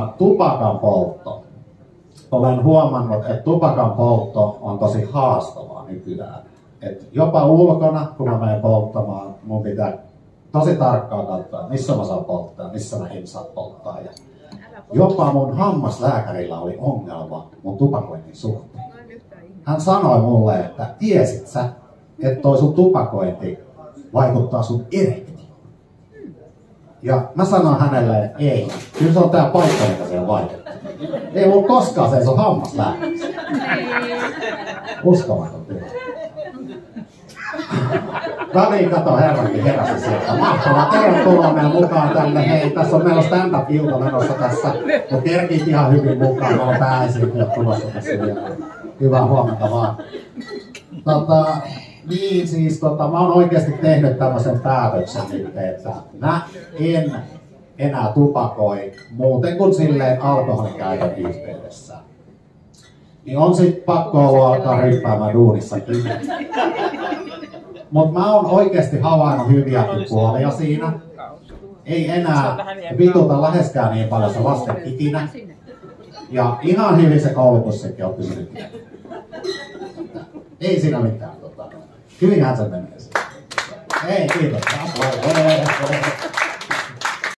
Tupakan poltto. Olen huomannut, että tupakan poltto on tosi haastavaa nykyään. Et jopa ulkona, kun mä menen polttamaan, mun pitää tosi tarkkaan katsoa, missä mä saan polttaa, missä mä en saa polttaa. Ja jopa mun hammaslääkärillä oli ongelma mun tupakoinnin suhteen. Hän sanoi mulle, että tiesit sä, että toi sun tupakointi vaikuttaa sun erektioon. Ja mä sanoin hänelle, että ei, kyllä se on tää paikka, mikä siellä vaikuttaa. Ei mulla koskaan se sun hammaslääkärissä. Uskomaton tilanne. No niin, kato, herrankin heräsi sieltä. Mahtavaa, tervetuloa meidän mukaan tänne. Hei, tässä on meillä stand-up-ilta menossa tässä. Mutta kerkit ihan hyvin mukaan, me on pääesiintyjät tulossa tässä vielä. Hyvää huomenta vaan. Niin siis, mä oon oikeasti tehnyt tämmöisen päätöksen nyt, että mä en enää tupakoi muuten kuin silleen alkoholikäytön yhteydessä. Niin on sit pakko ollut alkaa ryppäämään duunissakin. Mutta mä oon oikeasti havainnut hyviäkin puolia siinä. Ei enää vituta läheskään niin paljon se lasten ikinä. Ja ihan hyvin se koulutussekin on pysynyt. Ei siinä mitään. Hyvinhän se menee. Ei, kiitos.